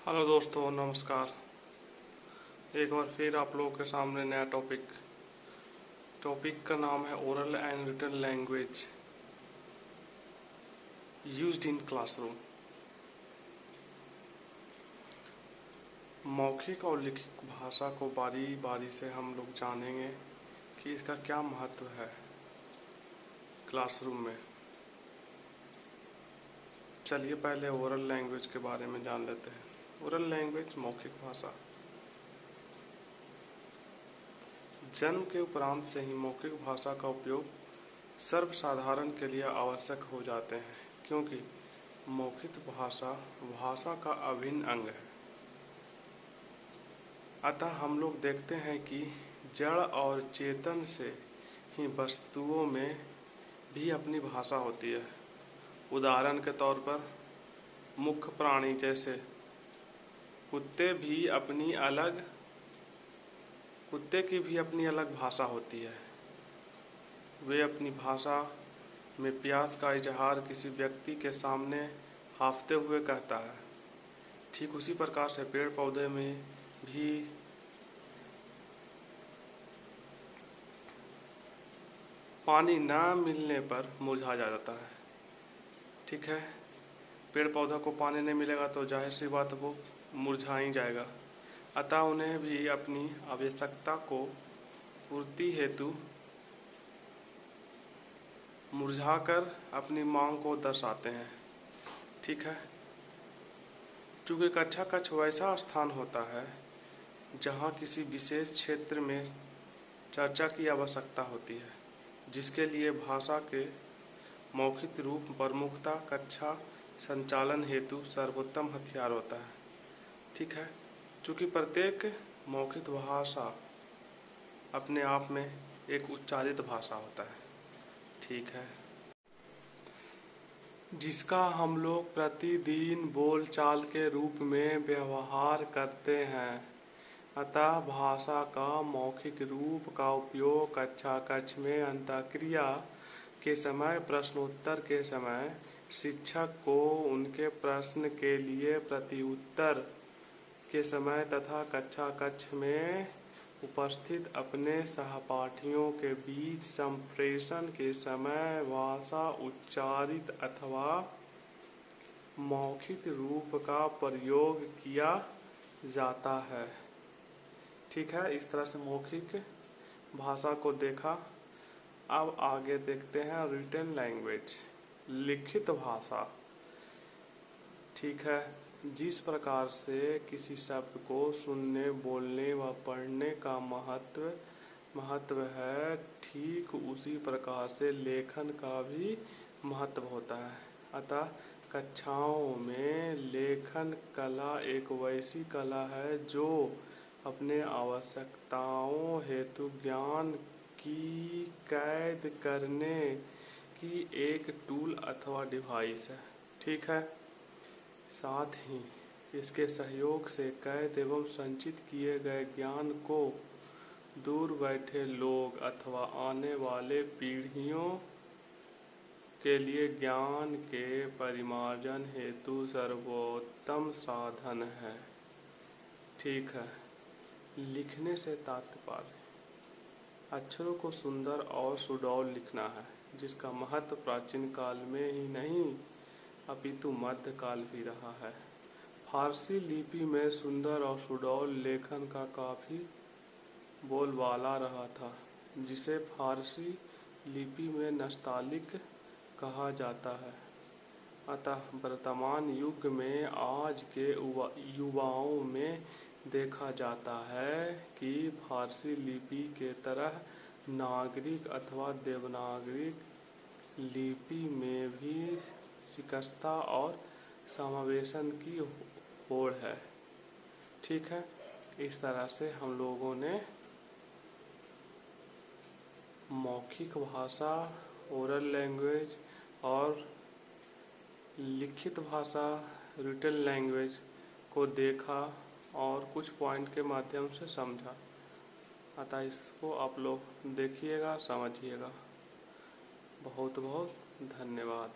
Hello दोस्तों, नमस्कार। एक बार फिर आप लोगों के सामने नया टॉपिक का नाम है oral and written language used in classroom. मौखिक और लिखित भाषा को बारी बारी से हम लोग जानेंगे कि इसका क्या महत्व है क्लासरूम में। चलिए पहले ओरल लैंग्वेज के बारे में जान लेते हैं। ओरल लैंग्वेज मौखिक भाषा। जन्म के उपरांत से ही मौखिक भाषा का उपयोग सर्वसाधारण के लिए आवश्यक हो जाते हैं, क्योंकि मौखिक भाषा भाषा का अभिन्न अंग है। अतः हम लोग देखते हैं कि जड़ और चेतन से ही वस्तुओं में भी अपनी भाषा होती है। उदाहरण के तौर पर मुख्य प्राणी जैसे कुत्ते की भी अपनी अलग भाषा होती है। वे अपनी भाषा में प्यास का इजहार किसी व्यक्ति के सामने हांफते हुए कहता है। ठीक उसी प्रकार से पेड़ पौधे में भी पानी न मिलने पर मुरझा जाता है। ठीक है, पेड़ पौधा को पानी नहीं मिलेगा तो जाहिर सी बात वो मुरझा ही जाएगा। अतः उन्हें भी अपनी आवश्यकता को पूर्ति हेतु मुरझाकर अपनी मांग को दर्शाते हैं। ठीक है, चूँकि कक्षा कक्ष वैसा स्थान होता है जहाँ किसी विशेष क्षेत्र में चर्चा की आवश्यकता होती है, जिसके लिए भाषा के मौखिक रूप प्रमुखता कक्षा संचालन हेतु सर्वोत्तम हथियार होता है। ठीक है, चूँकि प्रत्येक मौखिक भाषा अपने आप में एक उच्चारित भाषा होता है। ठीक है, जिसका हम लोग प्रतिदिन बोलचाल के रूप में व्यवहार करते हैं। अतः भाषा का मौखिक रूप का उपयोग कक्षा कक्ष में अंतःक्रिया के समय, प्रश्नोत्तर के समय, शिक्षक को उनके प्रश्न के लिए प्रत्युत्तर के समय तथा कक्षा कक्ष में उपस्थित अपने सहपाठियों के बीच संप्रेषण के समय भाषा उच्चारित अथवा मौखिक रूप का प्रयोग किया जाता है। ठीक है, इस तरह से मौखिक भाषा को देखा। अब आगे देखते हैं रिटन लैंग्वेज, लिखित भाषा। ठीक है, जिस प्रकार से किसी शब्द को सुनने, बोलने व पढ़ने का महत्व है, ठीक उसी प्रकार से लेखन का भी महत्व होता है। अतः कक्षाओं में लेखन कला एक वैसी कला है जो अपने आवश्यकताओं हेतु ज्ञान की कैद करने की एक टूल अथवा डिवाइस है। ठीक है, साथ ही इसके सहयोग से कैद एवं संचित किए गए ज्ञान को दूर बैठे लोग अथवा आने वाले पीढ़ियों के लिए ज्ञान के परिमार्जन हेतु सर्वोत्तम साधन है। ठीक है, लिखने से तात्पर्य अक्षरों को सुंदर और सुडौल लिखना है, जिसका महत्व प्राचीन काल में ही नहीं अपितु मध्यकाल भी रहा है। फारसी लिपि में सुंदर और सुडौल लेखन का काफ़ी बोलबाला रहा था, जिसे फारसी लिपि में नस्तालिक कहा जाता है। अतः वर्तमान युग में आज के युवाओं में देखा जाता है कि फारसी लिपि के तरह नागरिक अथवा देवनागरी लिपि में भी शिकस्तता और समावेशन की होड़ है। ठीक है, इस तरह से हम लोगों ने मौखिक भाषा, ओरल लैंग्वेज और लिखित भाषा, रिटन लैंग्वेज को देखा और कुछ पॉइंट के माध्यम से समझा। अतः इसको आप लोग देखिएगा, समझिएगा। बहुत बहुत धन्यवाद।